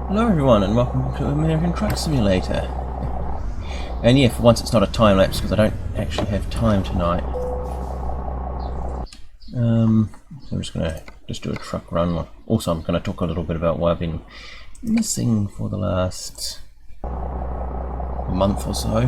Hello everyone and welcome to American Truck Simulator. And yeah, for once it's not a time lapse because I don't actually have time tonight. So I'm just going to do a truck run. Also I'm going to talk a little bit about why I've been missing for the last month or so.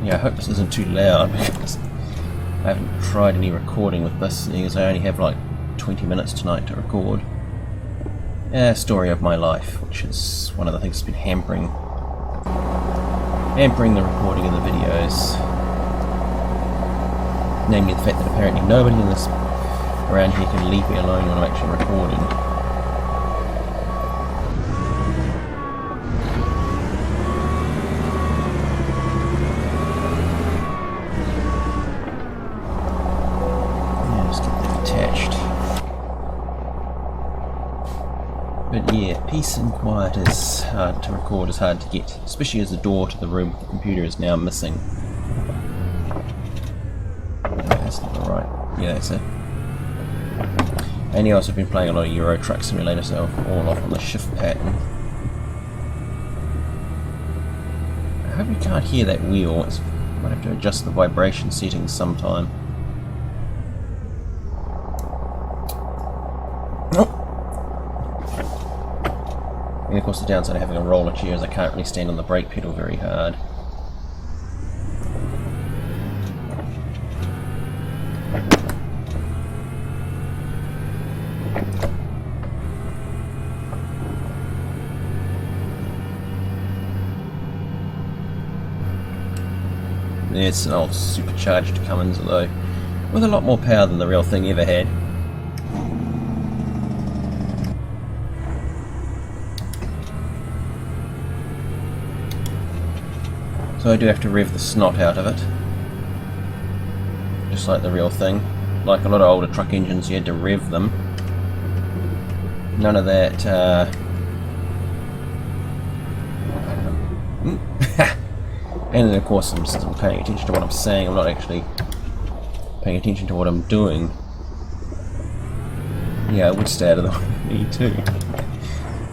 Yeah, I hope this isn't too loud because I haven't tried any recording with this because I only have like 20 minutes tonight to record. A story of my life, which is one of the things that's been hampering the recording of the videos. Namely the fact that apparently nobody in this around here can leave me alone when I'm actually recording. But yeah, peace and quiet is hard to record, is hard to get, especially as the door to the room with the computer is now missing. No, that's not right. Yeah, that's it. And yeah, I've also been playing a lot of Euro Truck Simulator, so I'm all off on the shift pattern. I hope you can't hear that wheel. I might have to adjust the vibration settings sometime. And of course the downside of having a roller chair is I can't really stand on the brake pedal very hard. It's an old supercharged Cummins though, with a lot more power than the real thing ever had. So I do have to rev the snot out of it, just like the real thing. Like a lot of older truck engines, you had to rev them. None of that. And then of course, since I'm paying attention to what I'm saying, I'm not actually paying attention to what I'm doing. Yeah, I would stay out of the way too.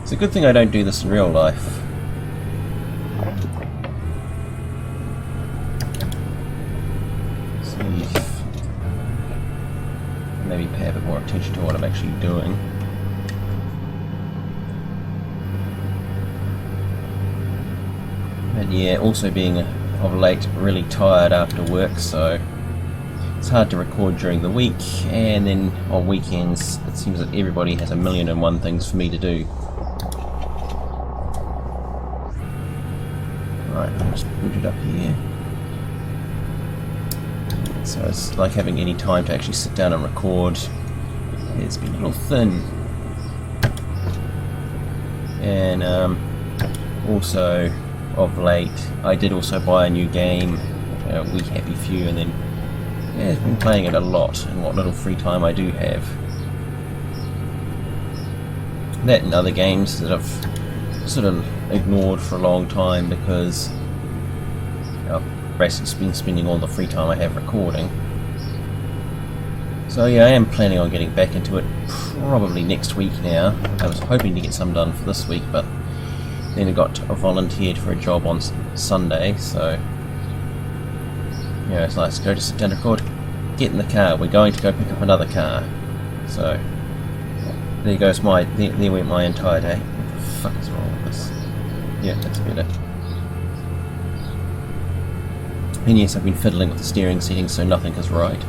It's a good thing I don't do this in real life. Maybe pay a bit more attention to what I'm actually doing. And yeah, also being of late really tired after work, so it's hard to record during the week, and then on weekends it seems that everybody has a million and one things for me to do. Right, I'll just boot it up here. So it's like having any time to actually sit down and record. It's been a little thin. And also of late I did also buy a new game, We Happy Few, and then yeah, I've been playing it a lot in what little free time I do have. That and other games that I've sort of ignored for a long time because I've basically been spending all the free time I have recording. So yeah, I am planning on getting back into it probably next week now. I was hoping to get some done for this week, but then I got volunteered for a job on Sunday, so yeah, it's nice to go to sit down and record. Get in the car, we're going to go pick up another car. So there goes there went my entire day. What the fuck is wrong with this? Yeah, that's better. And yes, I've been fiddling with the steering settings so nothing is right.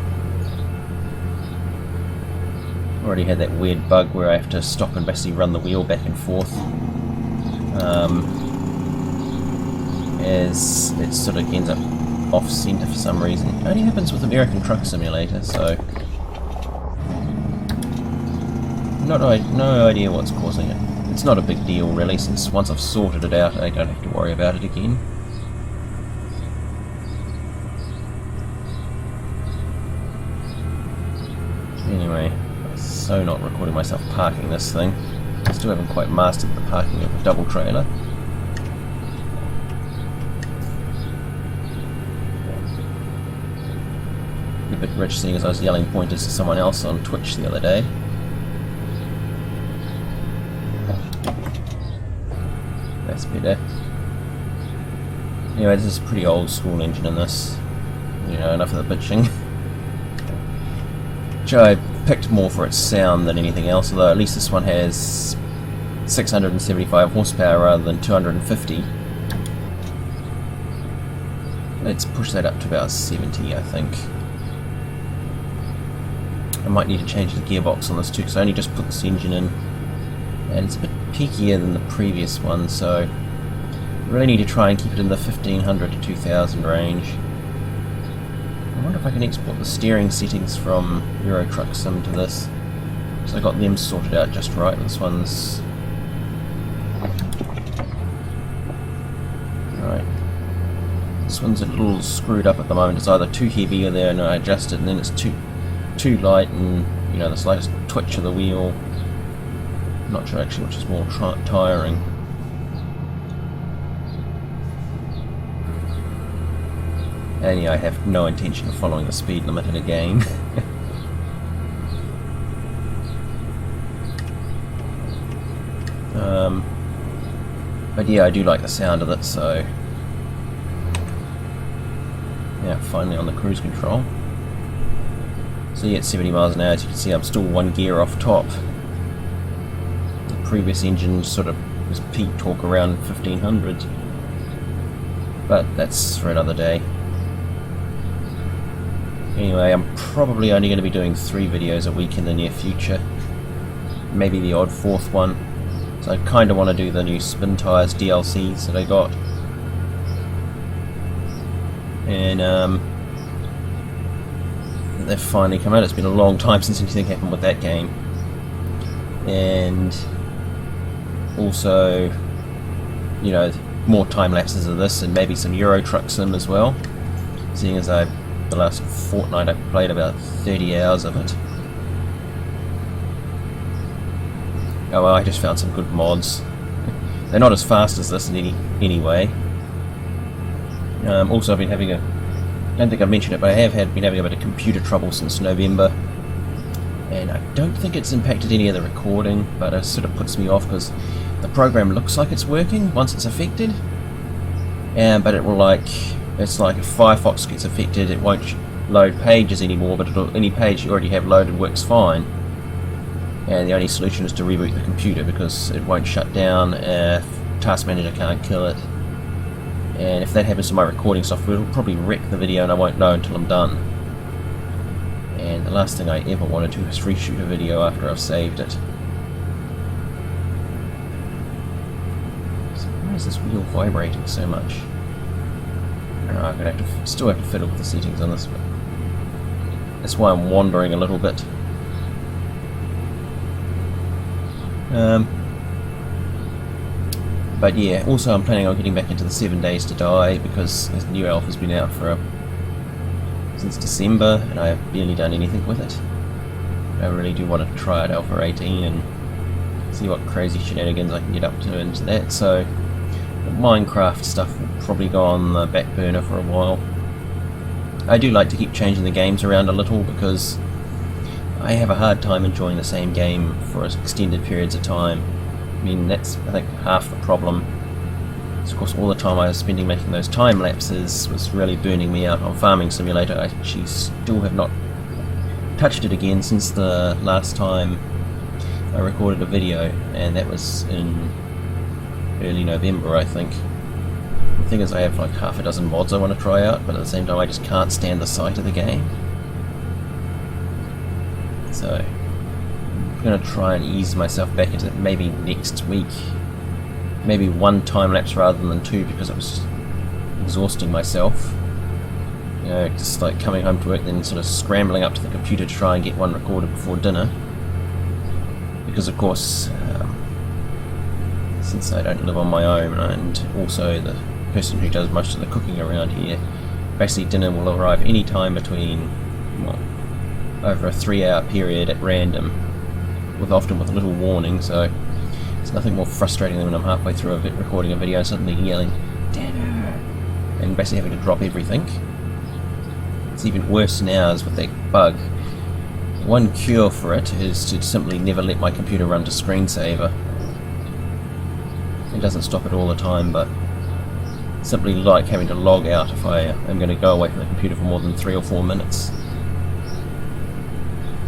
Already had that weird bug where I have to stop and basically run the wheel back and forth. As it sort of ends up off centre for some reason. It only happens with American Truck Simulator, so no idea what's causing it. It's not a big deal really, since once I've sorted it out I don't have to worry about it again. Anyway, I'm so not recording myself parking this thing. I still haven't quite mastered the parking of a double trailer. a bit rich, seeing as I was yelling pointers to someone else on Twitch the other day. That's better. Anyway, this is a pretty old school engine in this. You know, enough of the bitching. Which I picked more for its sound than anything else, although at least this one has 675 horsepower rather than 250. Let's push that up to about 70, I think. I might need to change the gearbox on this too, because I only just put this engine in, and it's a bit peakier than the previous one, so I really need to try and keep it in the 1500 to 2000 range. I wonder if I can export the steering settings from Euro Truck Sim to this, because I got them sorted out just right. This one's right. This one's a little screwed up at the moment. It's either too heavy or there and I adjust it, and then it's too light, and you know, the slightest twitch of the wheel. I'm not sure actually which is more tiring. And yeah, I have no intention of following the speed limit in a game. But yeah, I do like the sound of it, so yeah, finally on the cruise control. So yeah, at 70 miles an hour, as you can see, I'm still one gear off top. The previous engine sort of was peak torque around 1500, but that's for another day. Anyway, I'm probably only going to be doing 3 videos a week in the near future. Maybe the odd 4th one. So I kind of want to do the new Spin Tires DLCs that I got. And they've finally come out. It's been a long time since anything happened with that game. And also, you know, more time lapses of this, and maybe some Euro Truck Sim as well. Seeing as the last fortnight I've played about 30 hours of it. Oh well, I just found some good mods. They're not as fast as this in any way. Also, I've been having I don't think I've mentioned it, but I have been having a bit of computer trouble since November, and I don't think it's impacted any of the recording, but it sort of puts me off because the program looks like it's working once it's affected, but it will it's like if Firefox gets affected, it won't load pages anymore, but any page you already have loaded works fine. And the only solution is to reboot the computer because it won't shut down if Task Manager can't kill it. And if that happens to my recording software, it'll probably wreck the video and I won't know until I'm done. And the last thing I ever want to do is reshoot a video after I've saved it. So why is this wheel vibrating so much? I'm going to still have to fiddle with the settings on this, but that's why I'm wandering a little bit. But yeah, also I'm planning on getting back into the 7 Days to Die because this new alpha's been out since December and I have barely done anything with it. I really do want to try out Alpha 18 and see what crazy shenanigans I can get up to into that. So the Minecraft stuff will probably go on the back burner for a while. I do like to keep changing the games around a little because I have a hard time enjoying the same game for extended periods of time. I mean, that's, I think, half the problem. So of course, all the time I was spending making those time lapses was really burning me out on Farming Simulator. I actually still have not touched it again since the last time I recorded a video, and that was in early November, I think. The thing is, I have like half a dozen mods I want to try out, but at the same time I just can't stand the sight of the game. So I'm going to try and ease myself back into it maybe next week. Maybe 1 time lapse rather than 2 because it was exhausting myself. You know, just like coming home to work then sort of scrambling up to the computer to try and get one recorded before dinner. Because of course, since I don't live on my own and also the person who does most of the cooking around here, basically dinner will arrive any time between, well, over a 3-hour period at random, often with a little warning, so it's nothing more frustrating than when I'm halfway through recording a video and suddenly yelling, "Dinner!" and basically having to drop everything. It's even worse now is with that bug. One cure for it is to simply never let my computer run to screensaver. It doesn't stop it all the time, but simply like having to log out if I am going to go away from the computer for more than 3 or 4 minutes.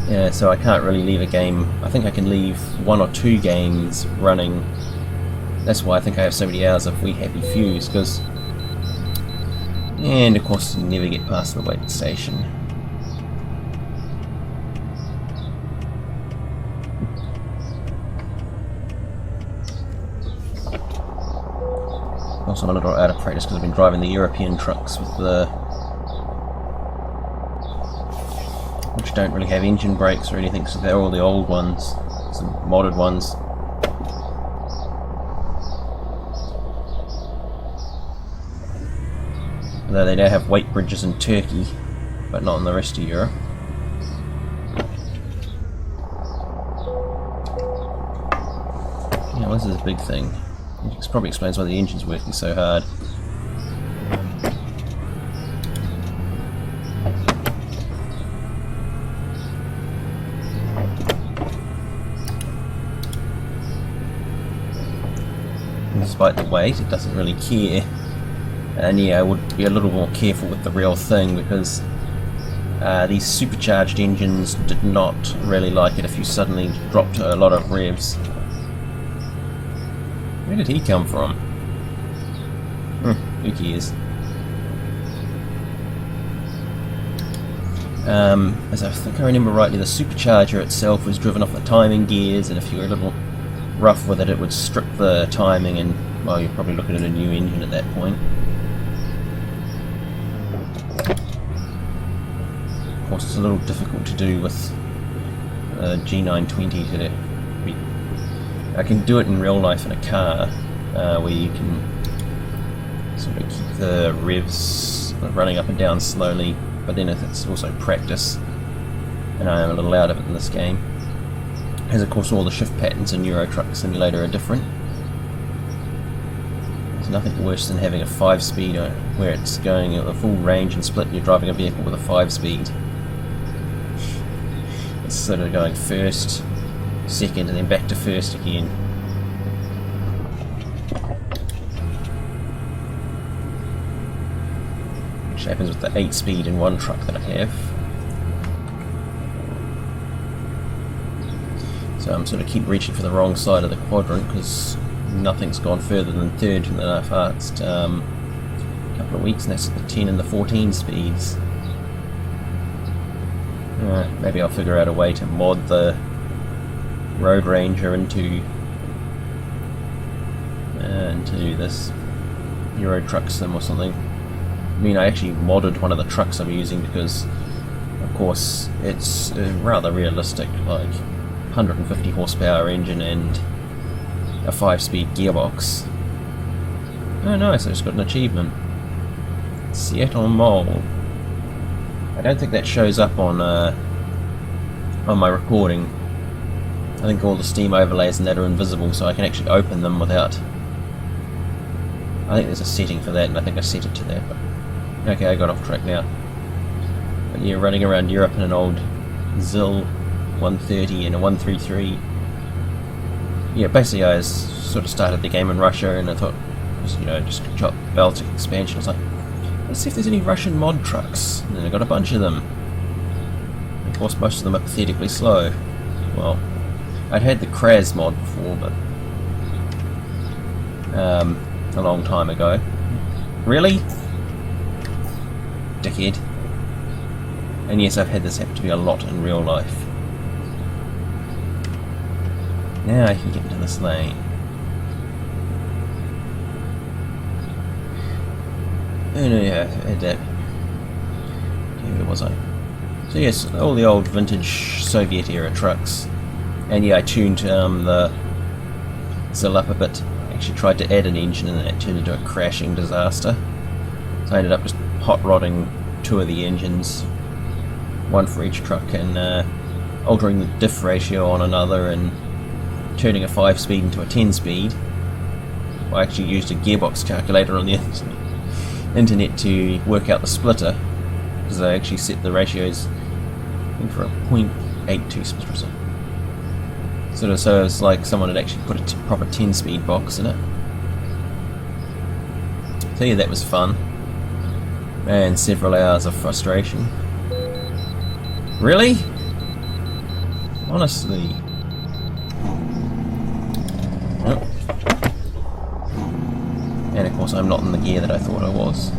Yeah, so I can't really leave a game. I think I can leave 1 or 2 games running. That's why I think I have so many hours of We Happy Fews, because... And of course you never get past the wait station. Also, I'm a little out of practice because I've been driving the European trucks with the... which don't really have engine brakes or anything, so they're all the old ones, some modded ones. Although they now have weight bridges in Turkey, but not in the rest of Europe. Yeah, this is a big thing. This probably explains why the engine's working so hard. And despite the weight, it doesn't really care. And yeah, I would be a little more careful with the real thing, because these supercharged engines did not really like it if you suddenly dropped a lot of revs. Where did he come from? Who cares? As I think I remember rightly, the supercharger itself was driven off the timing gears, and if you were a little rough with it, it would strip the timing, and well, you're probably looking at a new engine at that point. Of course, it's a little difficult to do with G920 today. I can do it in real life in a car, where you can sort of keep the revs running up and down slowly, but then it's also practice, and I am a little out of it in this game. As of course all the shift patterns in Euro Truck Simulator are different. There's nothing worse than having a 5-speed where it's going at a full range and split, and you're driving a vehicle with a 5-speed. It's sort of going first, second, and then back to first again. Which happens with the 8-speed in one truck that I have. So I'm sort of keep reaching for the wrong side of the quadrant, because nothing's gone further than third in the last couple of weeks, and that's the 10 and the 14 speeds. Maybe I'll figure out a way to mod the Road Ranger into this Euro Truck Sim or something. I mean, I actually modded one of the trucks I'm using because, of course, it's rather realistic, like 150 horsepower engine and a 5-speed gearbox. Oh nice, I just got an achievement. Seattle Mall. I don't think that shows up on my recording. I think all the Steam overlays and that are invisible, so I can actually open them without... I think there's a setting for that, and I think I set it to that. But okay, I got off track now. But yeah, running around Europe in an old ZIL 130 and a 133. Yeah, basically I sort of started the game in Russia, and I thought, just chop Baltic expansion. I was like, let's see if there's any Russian mod trucks. And then I got a bunch of them. Of course, most of them are pathetically slow. Well, I'd had the Kraz mod before, but a long time ago. Really? Dickhead. And yes, I've had this happen to me a lot in real life. Now I can get into this lane. Oh no, yeah, I had that. Okay, where was I? So yes, all the old vintage Soviet era trucks. And yeah, I tuned the ZIL up a bit. Actually tried to add an engine, and that turned into a crashing disaster. So I ended up just hot rodding 2 of the engines, one for each truck, and altering the diff ratio on another, and turning a 5-speed into a 10-speed. I actually used a gearbox calculator on the internet to work out the splitter, because I actually set the ratios in for a 0.82 split. So it's like someone had actually put a proper 10-speed box in it. So yeah, that was fun. And several hours of frustration. Really? Honestly. Oh. And of course I'm not in the gear that I thought I was.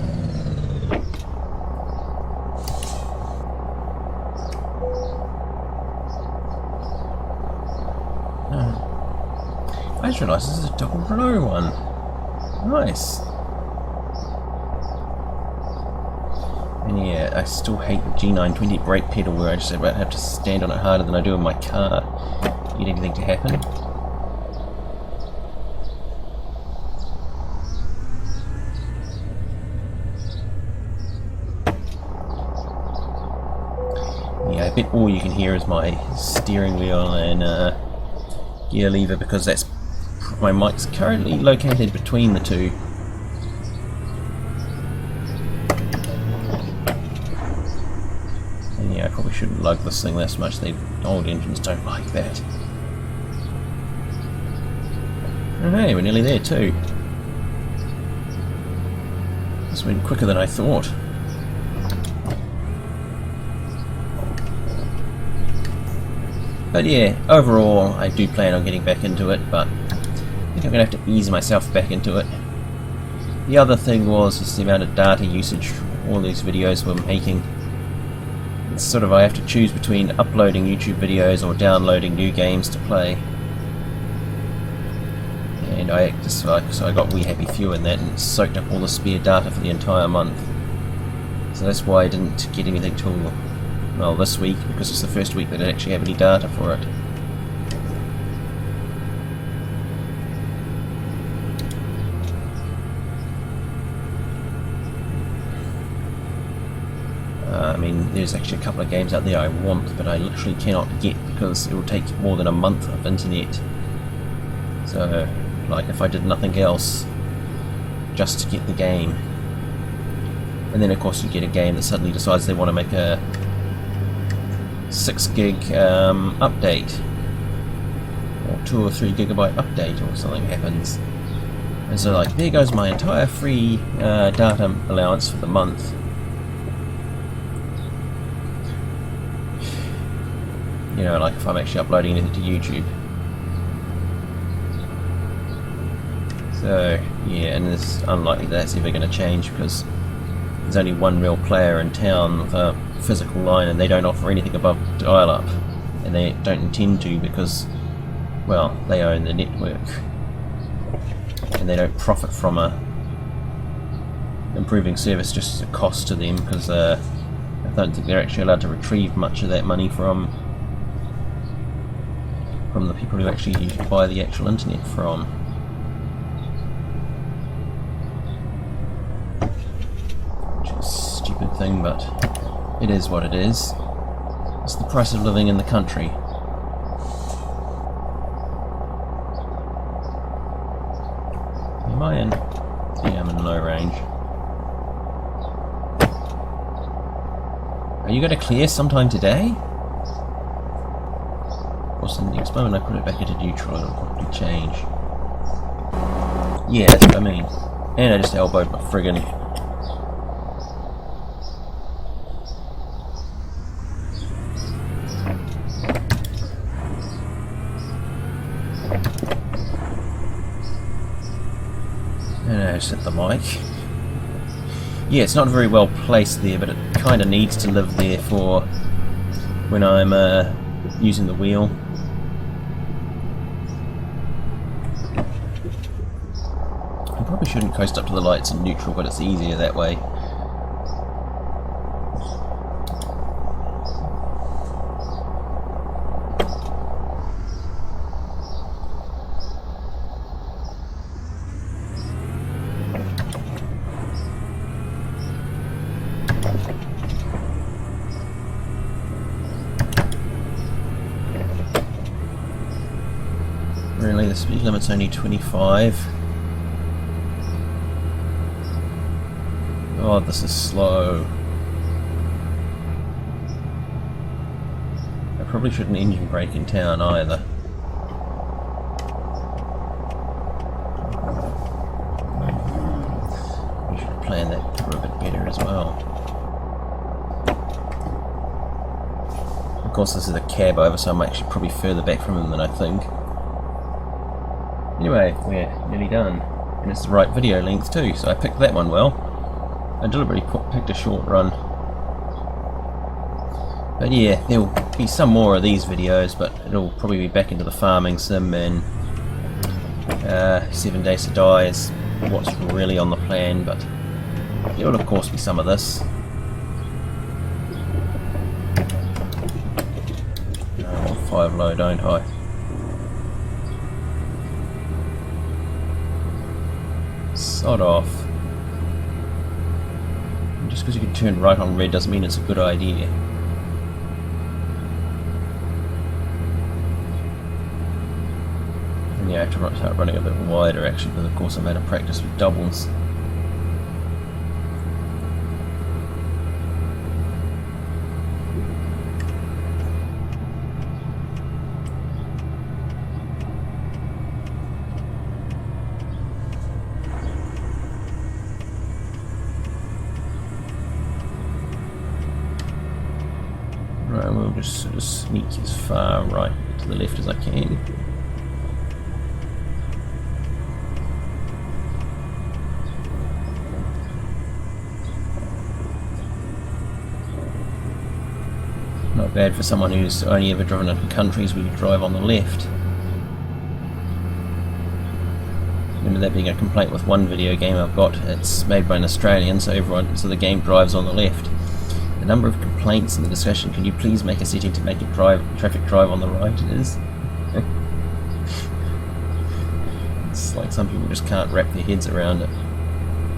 I just realised this is a double row one. Nice. And yeah, I still hate the G920 brake pedal where I just about have to stand on it harder than I do in my car to get anything to happen. Yeah, I bet all you can hear is my steering wheel and gear lever, because that's my mic's currently located between the two. And yeah, I probably shouldn't lug this thing this much. The old engines don't like that. Oh hey, we're nearly there too. This went quicker than I thought. But yeah, overall I do plan on getting back into it, but I think I'm going to have to ease myself back into it. The other thing was just the amount of data usage all these videos were making. It's sort of, I have to choose between uploading YouTube videos or downloading new games to play. And I just so I got We Happy Few in that and soaked up all the spare data for the entire month. So that's why I didn't get anything till, well, this week, because it's the first week that I actually have any data for it. I mean, there's actually a couple of games out there I want, but I literally cannot get because it will take more than a month of internet. So, like, if I did nothing else, just to get the game. And then of course you get a game that suddenly decides they want to make a 6 gig update, or 2 or 3 gigabyte update, or something happens. And so, like, there goes my entire free data allowance for the month. You know, like if I'm actually uploading anything to YouTube. So, yeah, and it's unlikely that's ever going to change because there's only one real player in town with a physical line, and they don't offer anything above dial-up. And they don't intend to because, well, they own the network. And they don't profit from a improving service just as a cost to them, because I don't think they're actually allowed to retrieve much of that money from the people who actually buy the actual internet from. Which is a stupid thing, but it is what it is. It's the price of living in the country. Am I in? Yeah, I'm in low range. Are you going to clear sometime today? The next moment I put it back into neutral, it'll probably change. Yeah, that's what I mean. And I just elbowed my friggin' and I just hit the mic. Yeah, it's not very well placed there, but it kind of needs to live there for when I'm using the wheel. Probably shouldn't coast up to the lights in neutral, but it's easier that way. Really, the speed limit's only 25. Oh, this is slow. probably shouldn't engine brake in town either. We should plan that through a bit better as well. Of course, this is a cab over, so I'm actually probably further back from him than I think. Anyway, we're nearly done. And it's the right video length too, so I picked that one well. I deliberately picked a short run. But yeah, there'll be some more of these videos, but it'll probably be back into the farming sim, and 7 Days to Die is what's really on the plan, but there will of course be some of this. I want 5 low, don't I? Sod off. And just because you can turn right on red doesn't mean it's a good idea. Yeah, I have to start running a bit wider actually, because of course I'm out of practice with doubles. Right, we'll just sort of sneak as far right to the left as I can. Not bad for someone who's only ever driven in countries where you drive on the left. Remember that being a complaint with one video game I've got. It's made by an Australian, so the game drives on the left. The number of complaints in the discussion, can you please make a setting to make it traffic drive on the right? It is. It's like some people just can't wrap their heads around it.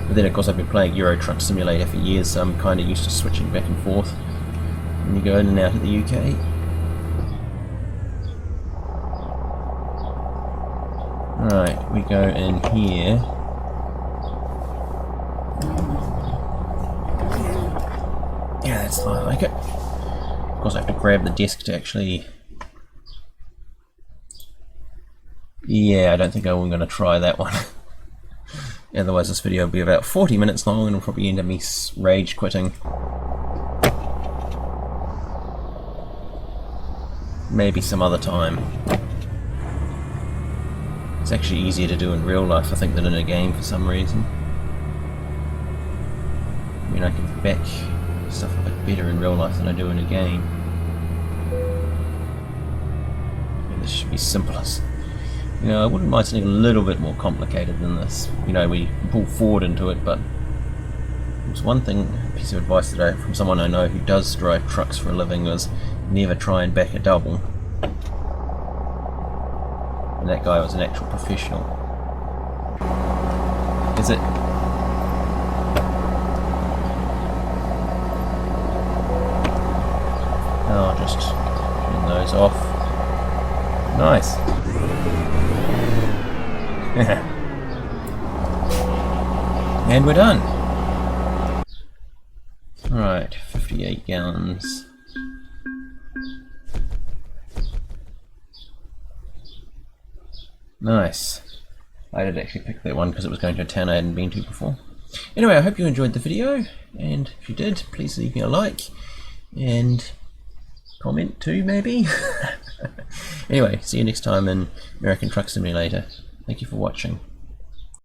But then of course I've been playing Euro Truck Simulator for years, so I'm kind of used to switching back and forth when you go in and out of the UK. Right, we go in here. Yeah, that's like it. Of course I have to grab the desk to actually... Yeah, I don't think I'm going to try that one. Otherwise this video will be about 40 minutes long and it'll probably end up me rage quitting. Maybe some other time. It's actually easier to do in real life, I think, than in a game for some reason. I mean, I can back stuff a bit better in real life than I do in a game. And this should be simplest. You know, I wouldn't mind something a little bit more complicated than this. You know, we pull forward into it, but there's one thing, a piece of advice that from someone I know who does drive trucks for a living was never try and back a double. And that guy was an actual professional. Is it? Oh, just turn those off. Nice. And we're done. Right, 58 gallons. Nice. I did actually pick that one because it was going to a town I hadn't been to before. Anyway, I hope you enjoyed the video, and if you did, please leave me a like and comment too, maybe. Anyway, see you next time in American Truck Simulator. Thank you for watching.